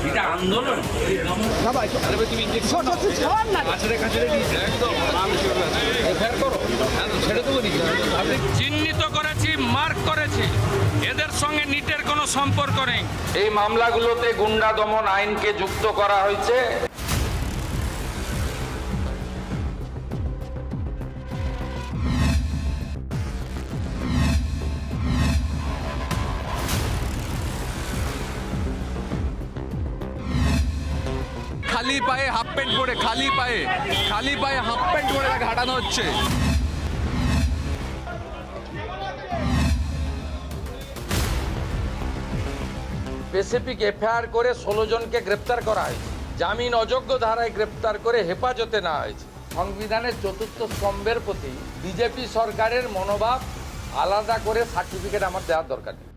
এটা আন্দোলন চিহ্নিত করেছি, মার্ক করেছি, এদের সঙ্গে নিটের কোনো সম্পর্ক নেই। এই মামলাগুলোতে গুন্ডা দমন আইনকে যুক্ত করা হয়েছে। খালি পায়ে হাফ প্যান্ট পরে খালি পায়ে হাফ প্যান্ট পরে তাকে হাঁটানো হচ্ছে। স্পেসিফিক এফআইআর করে 16 জনকে গ্রেপ্তার করা হয়েছে। জামিন অযোগ্য ধারায় গ্রেপ্তার করে হেফাজতে নেওয়া হয়েছে। সংবিধানের চতুর্থ স্তম্ভের প্রতি বিজেপি সরকারের মনোভাব আলাদা করে সার্টিফিকেট আমার দেওয়ার দরকার নেই।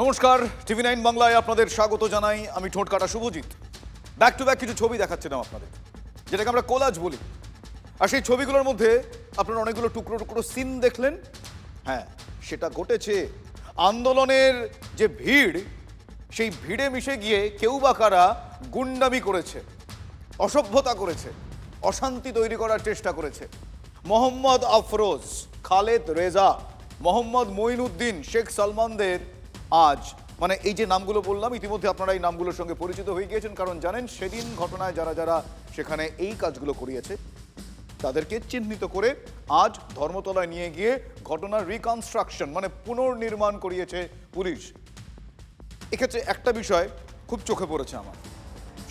নমস্কার, TV9 বাংলায় আপনাদের স্বাগত জানাই। আমি ঠোঁট কাটা শুভজিৎ। ব্যাক টু ব্যাক কিছু ছবি দেখাচ্ছিলাম আপনাদের, যেটাকে আমরা কোলাজ বলি। আর সেই ছবিগুলোর মধ্যে আপনারা অনেকগুলো টুকরো টুকরো সিন দেখলেন। হ্যাঁ, সেটা ঘটেছে আন্দোলনের যে ভিড়, সেই ভিড়ে মিশে গিয়ে কেউ বা কারা গুন্ডামি করেছে, অসভ্যতা করেছে, অশান্তি তৈরি করার চেষ্টা করেছে। মোহাম্মদ আফরোজ, খালেদ রেজা, মোহাম্মদ মঈনুদ্দিন, শেখ সালমানদের আজ মানে এই যে নামগুলো বললাম, ইতিমধ্যে আপনারা এই নামগুলোর সঙ্গে পরিচিত হয়ে গিয়েছেন, কারণ জানেন সেদিন ঘটনায় যারা যারা সেখানে এই কাজগুলো করিয়েছে তাদেরকে চিহ্নিত করে আজ ধর্মতলায় নিয়ে গিয়ে ঘটনার রিকনস্ট্রাকশন মানে পুনর্নির্মাণ করিয়েছে পুলিশ। এক্ষেত্রে একটা বিষয় খুব চোখে পড়েছে আমার,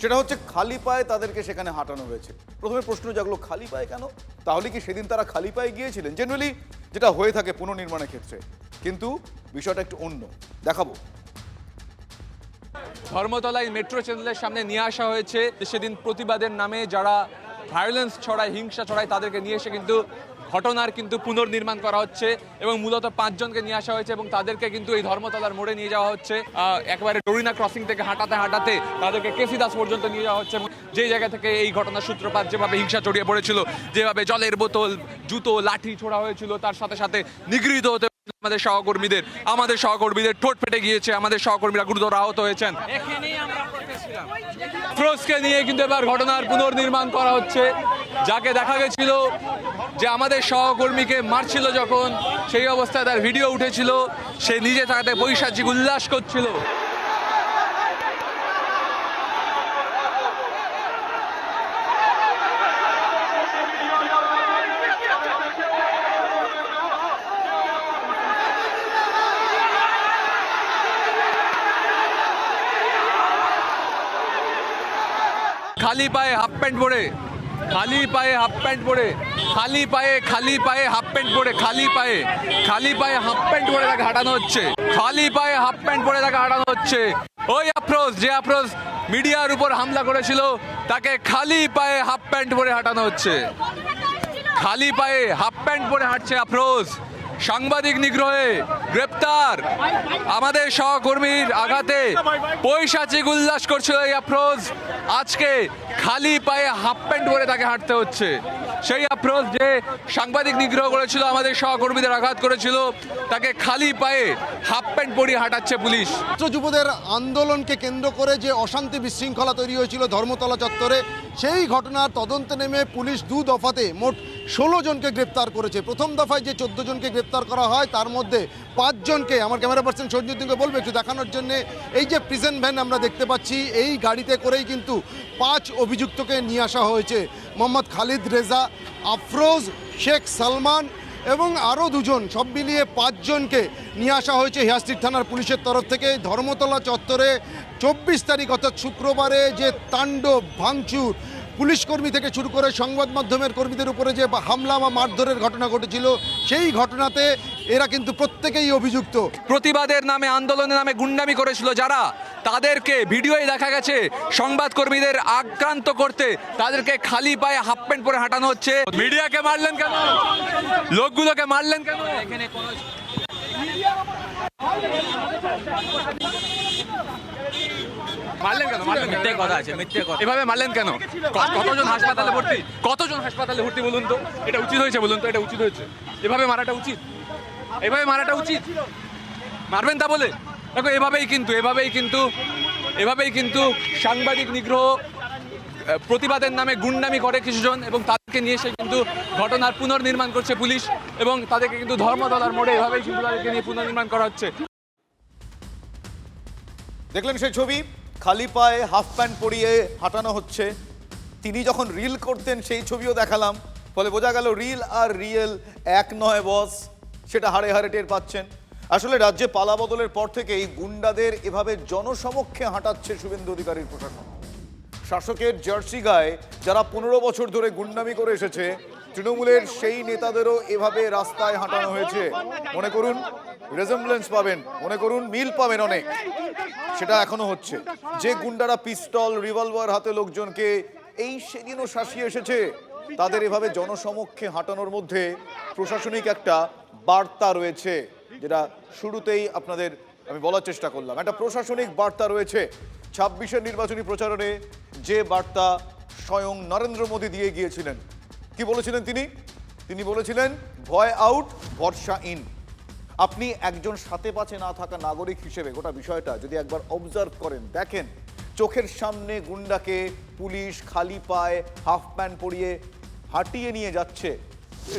সেটা হচ্ছে খালি পায়ে তাদেরকে সেখানে হাঁটানো হয়েছে। প্রথমে প্রশ্ন জাগলো, খালি পায়ে কেন? তাহলে কি সেদিন তারা খালি পায়ে গিয়েছিলেন? জেনারেলি যেটা হয়ে থাকে পুনর্নির্মাণের ক্ষেত্রে, কিন্তু বিষয়টা একটু অন্য, দেখাবো। ধর্মতলায় মেট্রো চ্যানেলের সামনে নিয়ে আসা হয়েছে সেদিন প্রতিবাদের নামে যারা ভায়োলেন্স ছড়ায়, হিংসা ছড়ায়, তাদেরকে নিয়ে এসে কিন্তু ঘটনার কিন্তু পুনর্নির্মাণ করা হচ্ছে এবং মূলত 5 জনকে নিয়ে আসা হয়েছে এবং তাদেরকে কিন্তু এই ধর্মতলার মোড়ে নিয়ে যাওয়া হচ্ছে। একেবারে ডরিনা ক্রসিং থেকে হাঁটাতে হাঁটাতে তাদেরকে কেসি দাস পর্যন্ত নিয়ে যাওয়া হচ্ছে। যেই জায়গা থেকে এই ঘটনার সূত্রপাত, যেভাবে হিংসা ছড়িয়ে পড়েছিল, যেভাবে জলের বোতল, জুতো, লাঠি ছোড়া হয়েছিল, তার সাথে সাথে নিগৃহীত হতে আমাদের সহকর্মীদের ঠোঁট ফেটে গিয়েছে, আমাদের সহকর্মীরা গুরুতর আহত হয়েছেন। আফরোজকে নিয়ে কিন্তু এবার ঘটনার পুনর্নির্মাণ করা হচ্ছে। যাকে দেখা গেছিল যে আমাদের সহকর্মীকে মারছিল যখন, সেই অবস্থায় তার ভিডিও উঠেছিল, সে নিজে তাতে বৈশাখী উল্লাস করছিল। খালি পায়ে হাফ প্যান্ট পরে হাফ প্যান্ট পরে হাফ প্যান্ট পরে তাকে হাঁটানো হচ্ছে। ওই আফরোজ, যে আফরোজ মিডিয়ার উপর হামলা করেছিল, তাকে খালি পায়ে হাফ প্যান্ট পরে হাঁটানো হচ্ছে। খালি পায়ে হাফ প্যান্ট পরে হাঁটছে আফরোজ। সাংবাদিক নিগ্রহে গ্রেপ্তার। আমাদের সহকর্মীর আঘাতে পৈশাচিক উল্লাস করছিল এই আফরোজ। আজকে খালি পায়ে হাফ প্যান্ট পরে তাকে হাঁটতে হচ্ছে। সেই আফরোজ যে সাংবাদিক নিগ্রহ করেছিল, আমাদের সহকর্মীদের আঘাত করেছিল, তাকে খালি পায়ে হাফ প্যান্ট পরিয়ে হাঁটাচ্ছে পুলিশ। ছাত্র যুবদের আন্দোলনকে কেন্দ্র করে যে অশান্তি বিশৃঙ্খলা তৈরি হয়েছিল ধর্মতলা চত্বরে, সেই ঘটনার তদন্তে নেমে পুলিশ 2 দফাতে মোট 16 জনকে গ্রেপ্তার করেছে। প্রথম দফায় যে 14 জনকে গ্রেপ্তার করা হয়, তার মধ্যে 5 জনকে, আমার ক্যামেরা পার্সন সঞ্জুদ্দিনকে বলবো একটু দেখানোর জন্য, এই যে প্রিজন ভ্যান আমরা দেখতে পাচ্ছি, এই গাড়িতে করেই কিন্তু 5 অভিযুক্তকে নিয়ে আসা হয়েছে। মোহাম্মদ খালিদ রেজা, আফরোজ, শেখ সালমান এবং আরও 2 জন, সব মিলিয়ে 5 জনকে নিয়ে আসা হয়েছে হিয়াস্ট্রিট থানার পুলিশের তরফ থেকে। ধর্মতলা চত্বরে 24 তারিখ অর্থাৎ শুক্রবারে যে তাণ্ডব, ভাঙচুর, পুলিশ কর্মী থেকে শুরু করে সংবাদ মাধ্যমের কর্মীদের উপরে যে হামলা বা মারধরের ঘটনা ঘটেছিল, সেই ঘটনাতে এরা কিন্তু প্রত্যেকেই অভিযুক্ত। প্রতিবাদের নামে, আন্দোলনের নামে গুন্ডামি করেছিল যারা, তাদেরকে ভিডিওয় দেখা গেছে সংবাদকর্মীদের আক্রান্ত করতে তাদেরকে খালি পায়ে হাফ প্যান্ট পরে হাঁটানো হচ্ছে। মিডিয়াকে মারলেন কেন? লোকগুলোকে মারলেন কেন? এখানে কোনো মারলেন কেন? মিথ্যে কথা আছে, মিথ্যে কথা। এভাবে মারলেন কেন? কতজন হাসপাতালে ভর্তি বলুন তো? এটা উচিত হয়েছে বলুন তো? এটা উচিত হয়েছে? এভাবে মারাটা উচিত? এভাবে মারাটা উচিত? মারবেন তা বলে? দেখো এভাবেই কিন্তু সাংবাদিক নিগ্রহ, প্রতিবাদের নামে গুন্ডামি করে কিছুজন এবং তাদেরকে নিয়ে এসে কিন্তু ঘটনার পুনর্নির্মাণ করছে পুলিশ এবং তাদেরকে কিন্তু ধর্মতলার মোড়ে এভাবেই কিন্তু তাদেরকে নিয়ে পুনর্নির্মাণ করা হচ্ছে। দেখলেন সেই ছবি, খালি পায়ে হাফ প্যান্ট পরিয়ে হাঁটানো হচ্ছে। তিনি যখন রিল করতেন সেই ছবিও দেখালাম, ফলে বোঝা গেল রিল আর রিয়েল এক নয় বস, সেটা হাড়ে হাড়ে টের পাচ্ছেন। আসলে রাজ্যে পালা বদলের পর থেকেই গুন্ডাদের এভাবে জনসমক্ষে হাঁটাচ্ছে শুভেন্দু অধিকারীর প্রশাসন। শাসকের জার্সি গায়ে যারা 15 বছর ধরে গুন্ডামি করে এসেছে, তৃণমূলের সেই নেতাদেরও এভাবে রাস্তায় হাঁটানো হয়েছে। মনে করুন রেজেম্বলেন্স পাবেন, মনে করুন মিল পাবেন অনেক, সেটা এখনো হচ্ছে। যে গুন্ডারা পিস্তল রিভলভার হাতে লোকজনকে এই সেদিনও শাসিয়ে এসেছে, তাদের এভাবে জনসমক্ষে হাঁটানোর মধ্যে প্রশাসনিক একটা বার্তা রয়েছে, যেটা শুরুতেই আপনাদের আমি বলার চেষ্টা করলাম। একটা প্রশাসনিক বার্তা রয়েছে। 26-এর নির্বাচনী প্রচারণে যে বার্তা স্বয়ং নরেন্দ্র মোদী দিয়ে গিয়েছিলেন, কি বলেছিলেন তিনি বলেছিলেন ভয় আউট, ভরসা ইন। আপনি একজন সাথে পাছে না থাকা নাগরিক হিসেবে গোটা বিষয়টা যদি একবার অবজার্ভ করেন, দেখেন চোখের সামনে গুন্ডাকে পুলিশ খালি পায়ে হাফ প্যান্ট পরিয়ে হাঁটিয়ে নিয়ে যাচ্ছে,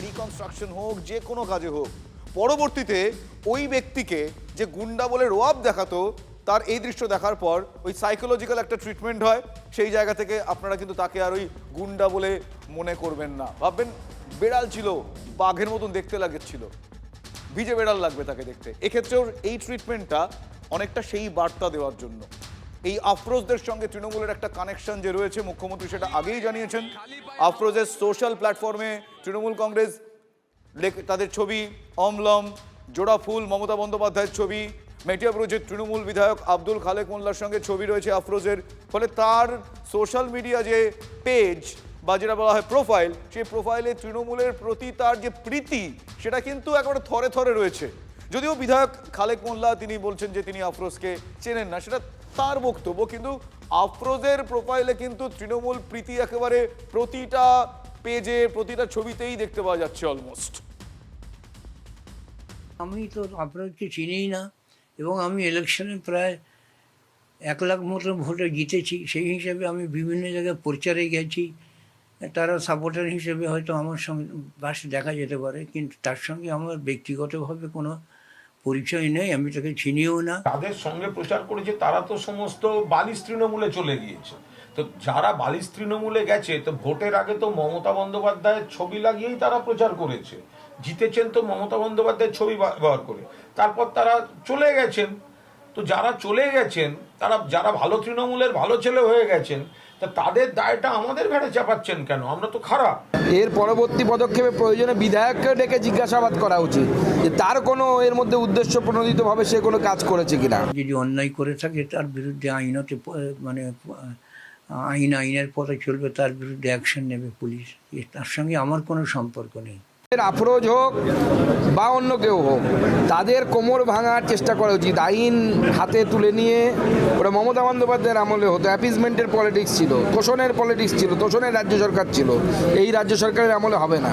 রিকনস্ট্রাকশন হোক, যে কোনো কাজে হোক। পরবর্তীতে ওই ব্যক্তিকে যে গুন্ডা বলে রোয়াব দেখাতো, তার এই দৃশ্য দেখার পর ওই সাইকোলজিক্যাল একটা ট্রিটমেন্ট হয়। সেই জায়গা থেকে আপনারা কিন্তু তাকে আর ওই গুন্ডা বলে মনে করবেন না, ভাববেন বেড়াল ছিল, বাঘের মতন দেখতে লাগছিল, ভিজে বেড়াল লাগবে তাকে দেখতে। এক্ষেত্রেও এই ট্রিটমেন্টটা অনেকটা সেই বার্তা দেওয়ার জন্য। এই আফরোজদের সঙ্গে তৃণমূলের একটা কানেকশন যে রয়েছে, মুখ্যমন্ত্রী সেটা আগেই জানিয়েছেন। আফরোজের সোশ্যাল প্ল্যাটফর্মে তৃণমূল কংগ্রেস তাদের ছবি, অমলম, জোড়া ফুল, মমতা বন্দ্যোপাধ্যায়ের ছবি, মেটিয়াবুরুজের তৃণমূল বিধায়ক আব্দুল খালেক মোল্লার সঙ্গে ছবি রয়েছে আফরোজের। ফলে তার সোশ্যাল মিডিয়া যে পেজ বা যেটা বলা হয় প্রোফাইল, সেই প্রোফাইলে তৃণমূলের প্রতি তার যে প্রীতি, সেটা কিন্তু একেবারে থরে থরে রয়েছে। যদিও বিধায়ক খালেক মোল্লা তিনি বলছেন যে তিনি আফরোজকে চেনেন না, সেটা তার বক্তব্য, কিন্তু আফরোজের প্রোফাইলে কিন্তু তৃণমূল প্রীতি একেবারে প্রতিটা পেজে, প্রতিটা ছবিতেই দেখতে পাওয়া যাচ্ছে অলমোস্ট। আমি তো আপনাকে চিনিই না, এবং আমি ইলেকশনে প্রায় 1 লাখ মতো ভোটে জিতেছি। সেই হিসাবে আমি বিভিন্ন জায়গায় প্রচারে গেছি, তারা সাপোর্টার হিসেবে হয়তো আমার সঙ্গে বাস দেখা যেতে পারে, কিন্তু তার সঙ্গে আমার ব্যক্তিগতভাবে কোনো পরিচয় নেই, আমি তাকে চিনিও না। তাদের সঙ্গে প্রচার করেছে তারা তো সমস্ত বালিশ তৃণমূলে চলে গিয়েছে। তো যারা বালিশ তৃণমূলে গেছে, তো ভোটের আগে তো মমতা বন্দ্যোপাধ্যায়ের ছবি লাগিয়েই তারা প্রচার করেছে, জিতেছেন তো মমতা বন্দ্যোপাধ্যায়ের ছবি ব্যবহার করে, তারপর তারা চলে গেছেন। তো যারা চলে গেছেন, তারা যারা ভালো তৃণমূলের ভালো ছেলে হয়ে গেছেন, তা তাদের দায়টা আমাদের ঘাড়ে চাপাচ্ছেন কেন? আমরা তো খারাপ। এর পরবর্তী পদক্ষেপে প্রয়োজনে বিধায়ককে ডেকে জিজ্ঞাসাবাদ করা উচিত যে তার কোনো এর মধ্যে উদ্দেশ্য প্রণোদিতভাবে সে কোনো কাজ করেছে কিনা। যদি অন্যায় করে থাকে তার বিরুদ্ধে আইনের পথে চলবে, তার বিরুদ্ধে অ্যাকশন নেবে পুলিশ। তার সঙ্গে আমার কোনো সম্পর্ক নেই। আফরোজ হোক বা অন্য কেউ হোক, তাদের কোমর ভাঙার চেষ্টা করা উচিত। আইন হাতে তুলে নিয়ে, ওটা মমতা বন্দ্যোপাধ্যায়ের আমলে হতো, অ্যাপিসমেন্টের পলিটিক্স ছিল, তোষণের পলিটিক্স ছিল, তোষণের রাজ্য সরকার ছিল, এই রাজ্য সরকারের আমলে হবে না।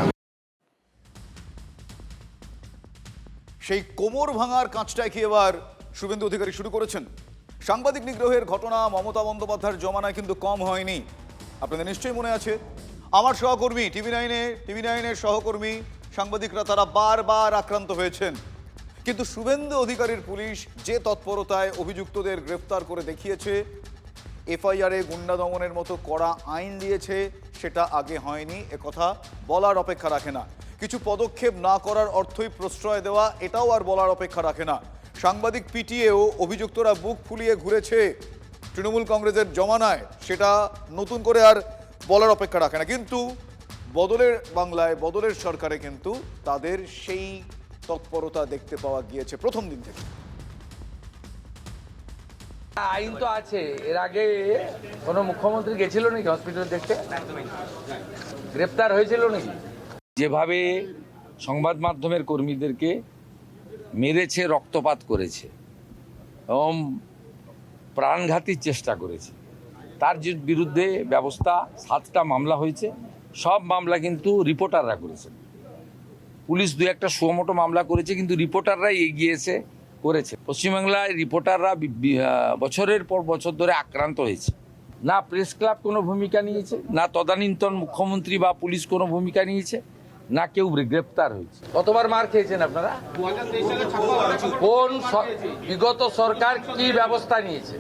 সেই কোমর ভাঙার কাজটাই কি এবার শুভেন্দু অধিকারী শুরু করেছেন? সাংবাদিক নিগ্রহের ঘটনা মমতা বন্দ্যোপাধ্যায়ের জমানায় কিন্তু কম হয়নি। আপনাদের নিশ্চয়ই মনে আছে, আমার সহকর্মী টিভি নাইনের সহকর্মী সাংবাদিকরা তারা বারবার আক্রান্ত হয়েছেন, কিন্তু শুভেন্দু অধিকারীর পুলিশ যে তৎপরতায় অভিযুক্তদের গ্রেফতার করে দেখিয়েছে, এফআইআরে গুন্ডা দমনের মতো কড়া আইন দিয়েছে, সেটা আগে হয়নি, একথা বলার অপেক্ষা রাখে না। কিছু পদক্ষেপ না করার অর্থই প্রশ্রয় দেওয়া, এটাও আর বলার অপেক্ষা রাখে না। সাংবাদিক পিটিয়েও অভিযুক্তরা বুক ফুলিয়ে ঘুরেছে তৃণমূল কংগ্রেসের জমানায়, সেটা নতুন করে আর বলার অপেক্ষা রাখে না। কিন্তু বদলের বাংলায়, বদলের সরকারে কিন্তু তাদের সেই তৎপরতা দেখতে পাওয়া গিয়েছে প্রথম দিন থেকে। আইন তো আছে। এর আগে কোনো মুখ্যমন্ত্রী গেছিল নাকি হসপিটাল দেখতে? গ্রেপ্তার হয়েছিল নাকি? যেভাবে সংবাদ মাধ্যমের কর্মীদেরকে মেরেছে, রক্তপাত করেছে এবং প্রাণঘাতীর চেষ্টা করেছে, তার যে বিরুদ্ধে ব্যবস্থা 7টা মামলা হয়েছে, সব মামলা কিন্তু রিপোর্টাররা করেছেন। পুলিশ দু একটা সুমোটো মামলা করেছে, কিন্তু রিপোর্টাররাই এগিয়ে এসে করেছে। পশ্চিমবাংলায় রিপোর্টাররা বছরের পর বছর ধরে আক্রান্ত হয়েছে। না প্রেস ক্লাব কোনো ভূমিকা নিয়েছে, না তদানীন্তন মুখ্যমন্ত্রী বা পুলিশ কোনো ভূমিকা নিয়েছে, না কেউ গ্রেপ্তার হয়েছে। কতবার মার খেয়েছেন আপনারা? কোন বিগত সরকার কি ব্যবস্থা নিয়েছে?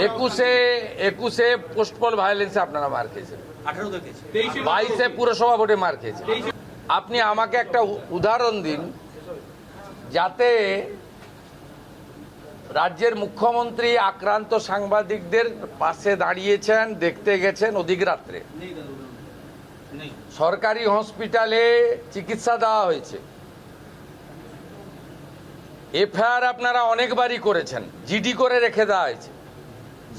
21-এ পোস্টপল ভায়োলেন্সে আপনারা মার খেয়েছেন, 22-এ পুরসভা ভোটে মার খেয়েছেন। আপনি আমাকে একটা উদাহরণ দিন যাতে রাজ্যের মুখ্যমন্ত্রী আক্রান্ত সাংবাদিকদের পাশে দাঁড়িয়েছেন, দেখতে গেছেন অধিকরাত্রে, সরকারি হসপিটালে চিকিৎসা দেওয়া হয়েছে। এফআইআর আপনারা অনেকবারই করেছেন, জিডি করে রেখে দেওয়া হয়েছে।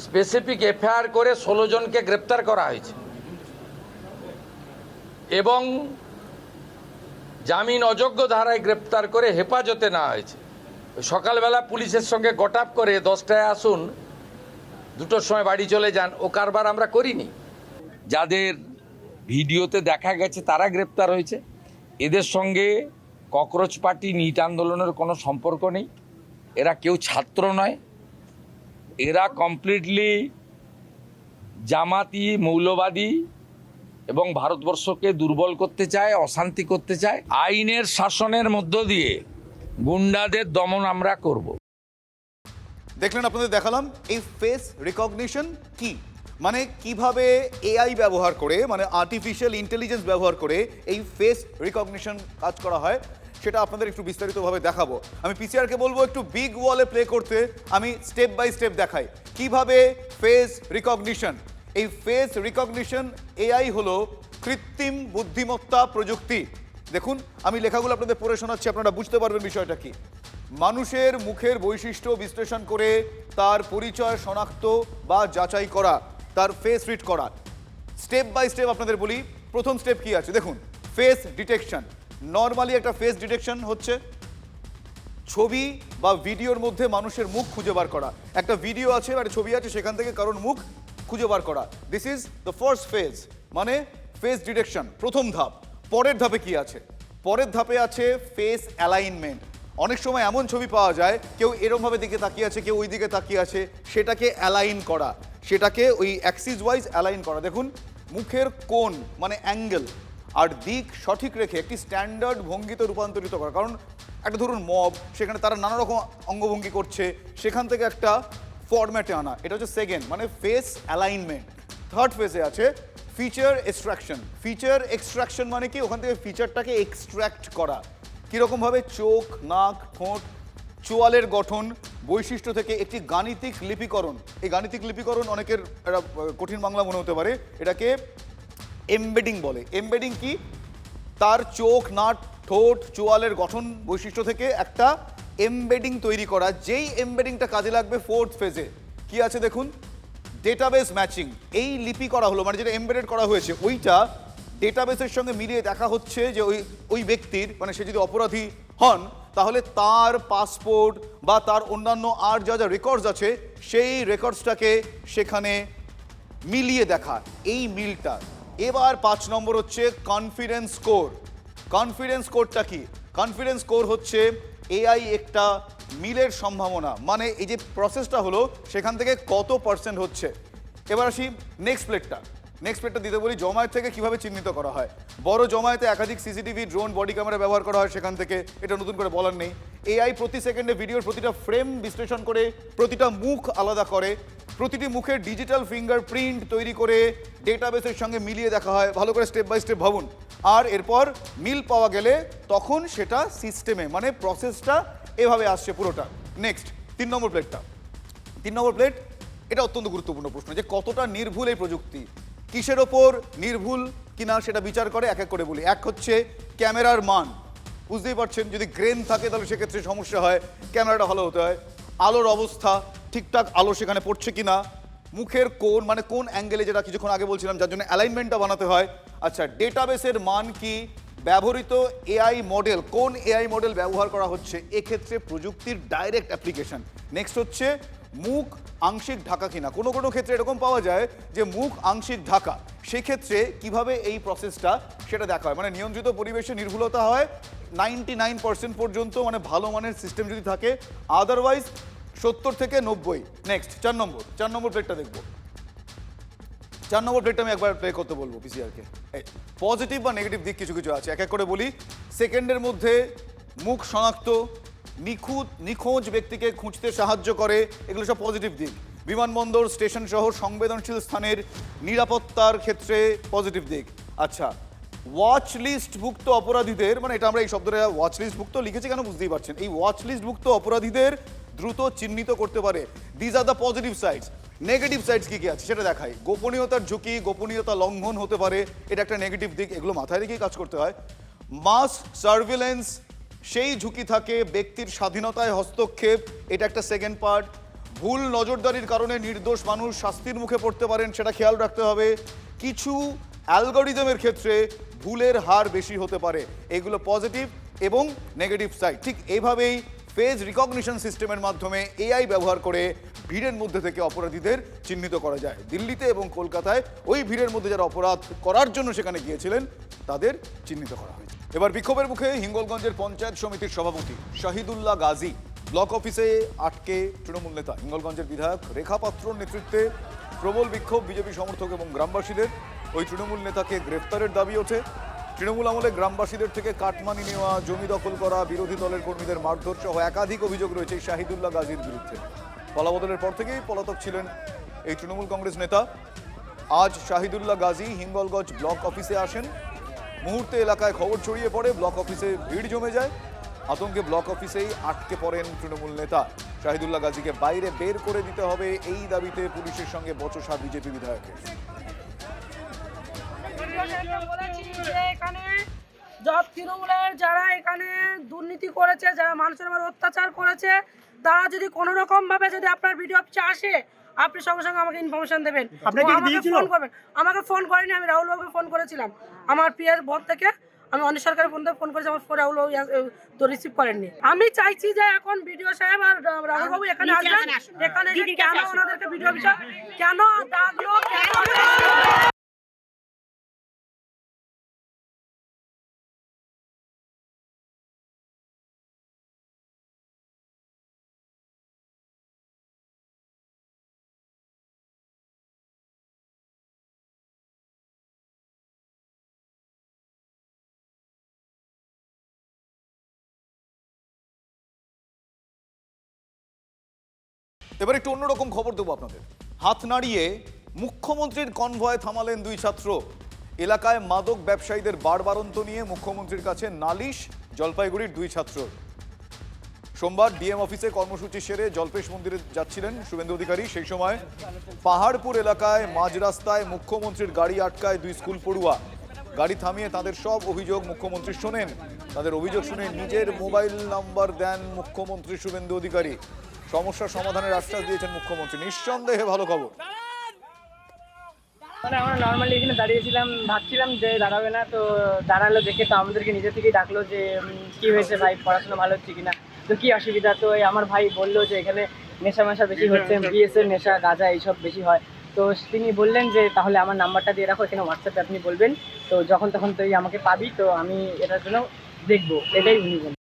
স্পেসিফিক এফআইআর করে 16 জনকে গ্রেপ্তার করা হয়েছে এবং জামিন অযোগ্য ধারায় গ্রেপ্তার করে হেফাজতে নেওয়া হয়েছে। সকালবেলা পুলিশের সঙ্গে গটাপ করে 10টায় আসুন, 2টোর সময় বাড়ি চলে যান, ও কারবার আমরা করিনি। যাদের ভিডিওতে দেখা গেছে তারা গ্রেপ্তার হয়েছে। এদের সঙ্গে ককরোচ পার্টি নিট আন্দোলনের কোনো সম্পর্ক নেই। এরা কেউ ছাত্র নয়, এরা কমপ্লিটলি জামাতি, মৌলবাদী এবং ভারতবর্ষকে দুর্বল করতে চায়, অশান্তি করতে চায়। আইনের শাসনের মধ্য দিয়ে গুন্ডাদের দমন আমরা করব। দেখলেন, আপনাদের দেখালাম এই ফেস রিকগনিশন কি, মানে কিভাবে এআই ব্যবহার করে, মানে আর্টিফিশিয়াল ইন্টেলিজেন্স ব্যবহার করে এই ফেস রিকগনিশন কাজ করা হয়, সেটা আপনাদের একটু বিস্তারিতভাবে দেখাবো। আমি পিসিআরকে বলবো একটু বিগ ওয়ালে প্লে করতে, আমি স্টেপ বাই স্টেপ দেখাই কিভাবে ফেস রিকগনিশন। এই ফেস রিকগনিশন এআই হলো কৃত্রিম বুদ্ধিমত্তা প্রযুক্তি। দেখুন, আমি লেখাগুলো আপনাদের পড়ে শোনাচ্ছি, আপনারা বুঝতে পারবেন বিষয়টা কি। মানুষের মুখের বৈশিষ্ট্য বিশ্লেষণ করে তার পরিচয় শনাক্ত বা যাচাই করা, তার ফেস রিড করা। স্টেপ বাই স্টেপ আপনাদের বলি। প্রথম স্টেপ কি আছে দেখুন, ফেস ডিটেকশন। নর্মালি একটা ফেস ডিটেকশন হচ্ছে ছবি বা ভিডিওর মধ্যে মানুষের মুখ খুঁজে বার করা। একটা ভিডিও আছে, একটা ছবি আছে, সেখান থেকে কারোর মুখ খুঁজে বার করা। This is the first phase, মানে ফেস ডিটেকশন, প্রথম ধাপ। পরের ধাপে কি আছে? পরের ধাপে আছে ফেস অ্যালাইনমেন্ট। অনেক সময় এমন ছবি পাওয়া যায় কেউ এরমভাবে দিকে তাকিয়ে আছে, কেউ ওই দিকে তাকিয়ে আছে, সেটাকে অ্যালাইন করা, সেটাকে ওই অ্যাক্সিস ওয়াইজ অ্যালাইন করা। দেখুন, মুখের কোণ মানে অ্যাঙ্গেল আর দিক সঠিক রেখে একটি স্ট্যান্ডার্ড ভঙ্গিতে রূপান্তরিত করা। কারণ একটা ধরুন মব, সেখানে তারা নানা রকম অঙ্গভঙ্গি করছে, সেখান থেকে একটা ফরম্যাটে আনা, এটা হচ্ছে সেকেন্ড, মানে ফেস অ্যালাইনমেন্ট। থার্ড ফেজে আছে ফিচার এক্সট্রাকশন। ফিচার এক্সট্রাকশন মানে কি, ওখান থেকে ফিচারটাকে এক্সট্র্যাক্ট করা। কীরকমভাবে? চোখ, নাক, ঠোঁট, চোয়ালের গঠন, বৈশিষ্ট্য থেকে একটি গাণিতিক লিপিকরণ। এই গাণিতিক লিপিকরণ অনেকের একটা কঠিন বাংলা মনে হতে পারে, এটাকে এমবেডিং বলে। এমবেডিং কি? তার চোখ, নাক, ঠোঁট, চোয়ালের গঠন, বৈশিষ্ট্য থেকে একটা এমবেডিং তৈরি করা। যেই এমবেডিংটা কাজে লাগবে ফোর্থ ফেজে। কি আছে দেখুন, ডেটাবেস ম্যাচিং। এই লিপি করা হলো, মানে যেটা এমবেডেড করা হয়েছে, ওইটা ডেটাবেসের সঙ্গে মিলিয়ে দেখা হচ্ছে যে ওই ব্যক্তির, মানে সে যদি অপরাধী হন তাহলে তার পাসপোর্ট বা তার অন্যান্য আর যা যা রেকর্ডস আছে সেই রেকর্ডসটাকে সেখানে মিলিয়ে দেখা, এই মিলটা। এবার 5 নম্বর হচ্ছে কনফিডেন্স স্কোর। কনফিডেন্স স্কোরটা কি? কনফিডেন্স স্কোর হচ্ছে এআই একটা মিলের সম্ভাবনা, মানে এই যে প্রসেসটা হলো সেখান থেকে কত % হচ্ছে। এবার আসি নেক্সট প্লেটটা। নেক্সট প্লেটটা দিতে বলি জমায়েত থেকে কিভাবে চিহ্নিত করা হয়। বড় জমায়েতে একাধিক সিসিটিভি, ড্রোন, বডি ক্যামেরা ব্যবহার করা হয়, সেখান থেকে এটা নতুন করে বলার নেই। এআই প্রতি সেকেন্ডে ভিডিওর প্রতিটা ফ্রেম বিশ্লেষণ করে প্রতিটা মুখ আলাদা করে, প্রতিটি মুখের ডিজিটাল ফিঙ্গারপ্রিন্ট তৈরি করে ডেটাবেসের সঙ্গে মিলিয়ে দেখা হয়। ভালো করে স্টেপ বাই স্টেপ ভাবুন। আর এরপর মিল পাওয়া গেলে তখন সেটা সিস্টেমে, মানে প্রসেসটা এভাবে আসছে পুরোটা। নেক্সট 3 নম্বর প্লেটটা। 3 নম্বর প্লেট, এটা অত্যন্ত গুরুত্বপূর্ণ প্রশ্ন, যে কতটা নির্ভুল এই প্রযুক্তি, কিসের ওপর নির্ভুল কিনা সেটা বিচার করে। এক এক করে বলি। এক হচ্ছে ক্যামেরার মান। বুঝতেই পারছেন, যদি গ্রেন থাকে তাহলে সেক্ষেত্রে সমস্যা হয়, ক্যামেরাটা ভালো হতে হয়। আলোর অবস্থা, ঠিকঠাক আলো সেখানে পড়ছে কিনা। মুখের কোণ, মানে কোন অ্যাঙ্গেলে, যেটা কিছুক্ষণ আগে বলছিলাম, যার জন্য অ্যালাইনমেন্টটা বানাতে হয়। আচ্ছা, ডেটাবেসের মান কি, ব্যবহৃত এআই মডেল, কোন এআই মডেল ব্যবহার করা হচ্ছে, এক্ষেত্রে প্রযুক্তির ডাইরেক্ট অ্যাপ্লিকেশন। নেক্সট হচ্ছে মুখ আংশিক ঢাকা কিনা। কোনো কোনো ক্ষেত্রে এরকম পাওয়া যায় যে মুখ আংশিক ঢাকা, সেক্ষেত্রে কিভাবে এই প্রসেসটা সেটা দেখা হয়। মানে নিয়ন্ত্রিত পরিবেশে নির্ভুলতা হয় 99% পর্যন্ত, মানে ভালো মানের সিস্টেম যদি থাকে, আদারওয়াইজ 70 থেকে 90। নেক্সট 4 নম্বর প্লেটটা দেখবো। 4 নম্বর প্লেটটা আমি একবার প্লে করতে বলবো পিসিআরকে। পজিটিভ বা নেগেটিভ দিক কিছু কিছু আছে, এক এক করে বলি। সেকেন্ডের মধ্যে মুখ শনাক্ত, নিখোঁজ ব্যক্তিকে খুঁজতে সাহায্য করে, এগুলো সব পজিটিভ দিক। বিমানবন্দর, স্টেশন সহ সংবেদনশীল স্থানের নিরাপত্তার ক্ষেত্রে পজিটিভ দিক। আচ্ছা, ওয়াচ লিস্টভুক্ত অপরাধীদের, মানে এটা আমরা এই শব্দটা ওয়াচ লিস্টভুক্ত লিখেছি কেন বুঝতেই পারছেন, এই ওয়াচ লিস্টভুক্ত অপরাধীদের দ্রুত চিহ্নিত করতে পারে। These are the positive sides. Negative sides কি কি আছে সেটা দেখাই। গোপনীয়তার ঝুঁকি, গোপনীয়তা লঙ্ঘন হতে পারে, এটা একটা নেগেটিভ দিক, এগুলো মাথায় রেখেই কাজ করতে হয়। মাস সার্ভিলেন্স, সেই ঝুঁকি থাকে ব্যক্তির স্বাধীনতায় হস্তক্ষেপ, এটা একটা সেকেন্ড পার্ট। ভুল নজরদারির কারণে নির্দোষ মানুষ শাস্তির মুখে পড়তে পারেন, সেটা খেয়াল রাখতে হবে। কিছু অ্যালগরিদমের ক্ষেত্রে ভুলের হার বেশি হতে পারে, এগুলো পজিটিভ এবং নেগেটিভ সাইড। ঠিক এইভাবেই ফেজ রিকগনিশন সিস্টেমের মাধ্যমে এআই ব্যবহার করে ভিড়ের মধ্যে থেকে অপরাধীদের চিহ্নিত করা যায়। দিল্লিতে এবং কলকাতায় ওই ভিড়ের মধ্যে যারা অপরাধ করার জন্য সেখানে গিয়েছিলেন তাদের চিহ্নিত করা হয়েছে। এবার বিক্ষোভের মুখে হিঙ্গলগঞ্জের পঞ্চায়েত সমিতির সভাপতি শাহিদুল্লাহ গাজী ব্লক অফিসে আটকে তৃণমূল নেতা। হিঙ্গলগঞ্জের বিধায়ক রেখা পাত্রর নেতৃত্বে প্রবল বিক্ষোভ বিজেপি সমর্থক এবং গ্রামবাসীদের। ওই তৃণমূল নেতাকে গ্রেফতারের দাবি ওঠে। তৃণমূল আমলে গ্রামবাসীদের থেকে কাটমানি নেওয়া, জমি দখল করা, বিরোধী দলের কর্মীদের মারধর সহ একাধিক অভিযোগ রয়েছে এই শাহিদুল্লাহ গাজীর বিরুদ্ধে। পালাবদলের পর থেকেই পলাতক ছিলেন এই তৃণমূল কংগ্রেস নেতা। আজ শাহিদুল্লাহ গাজী হিঙ্গলগঞ্জ ব্লক অফিসে আসেন। মুহূর্তে এলাকায় খবর ছড়িয়ে পড়ে, ব্লক অফিসে ভিড় জমে যায়। আতঙ্কে ব্লক অফিসেই আটকে পড়েন তৃণমূল নেতা। শাহিদুল্লাহ গাজীকে বাইরে বের করে দিতে হবে, এই দাবিতে পুলিশের সঙ্গে বচসা বিজেপি বিধায়কের। এখানে তৃণমূলের যারা এখানে দুর্নীতি করেছে, যারা মানুষের উপর অত্যাচার করেছে, তারা যদি কোনো রকম ভাবে যদি আপনার ভিডিও অফিসে আসে, আপনি সঙ্গে সঙ্গে আমাকে ইনফরমেশন দেবেন। আমাকে ফোন করবেন। আমাকে ফোন করেনি, আমি রাহুল বাবুকে ফোন করেছিলাম আমার পিএর বোর্ড থেকে। আমি অনেক সরকারের ফোন করেছি, আমার রাহুল বাবু তো রিসিভ করেননি। আমি চাইছি যে এখন ভিডিও সাহেব আর রাহুল বাবু এখানে আসবেন। এখানে কেন ওনাদেরকে ভিডিও অফিসে কেন ডাকলো, কেন এবার একটু অন্যরকম খবর দেবো আপনাদের। হাত নাড়িয়ে মুখ্যমন্ত্রীর কনভয় থামালেন দুই ছাত্র। এলাকায় মাদক ব্যবসায়ীদের বাড়বাড়ন্ত নিয়ে মুখ্যমন্ত্রীর কাছে নালিশ জলপাইগুড়ির দুই ছাত্র। সোমবার ডিএম অফিসে কর্মসূচি সেরে জল্পেশ মন্দিরে যাচ্ছিলেন শুভেন্দু অধিকারী। সেই সময় পাহাড়পুর এলাকায় মাঝ রাস্তায় মুখ্যমন্ত্রীর গাড়ি আটকায় দুই স্কুল পড়ুয়া। গাড়ি থামিয়ে তাদের সব অভিযোগ মুখ্যমন্ত্রী শোনেন। তাদের অভিযোগ শুনে নিজের মোবাইল নাম্বার দেন মুখ্যমন্ত্রী শুভেন্দু অধিকারী। সমস্যা সমাধানের আশ্বাস দিয়েছেন মুখ্যমন্ত্রী। নিঃসন্দেহে ভালো খবর। মানে আমরা নর্মালি এখানে দাঁড়িয়েছিলাম, ভাবছিলাম যে দাঁড়াবে না, তো দাঁড়ালো দেখে তো আমাদেরকে নিজে থেকেই ডাকলো যে কি হয়েছে ভাই, পড়াশোনা ভালো হচ্ছে কিনা, তো কি অসুবিধা। তো আমার ভাই বললো যে এখানে নেশা মেশা বেশি হচ্ছে, বিএসের নেশা, গাঁজা এইসব বেশি হয়। তো তিনি বললেন যে তাহলে আমার নাম্বারটা দিয়ে রাখো, এখানে হোয়াটসঅ্যাপে আপনি বলবেন, তো যখন তখন তুই আমাকে পাবি, তো আমি এটার জন্য দেখবো, এটাই উনি বললেন।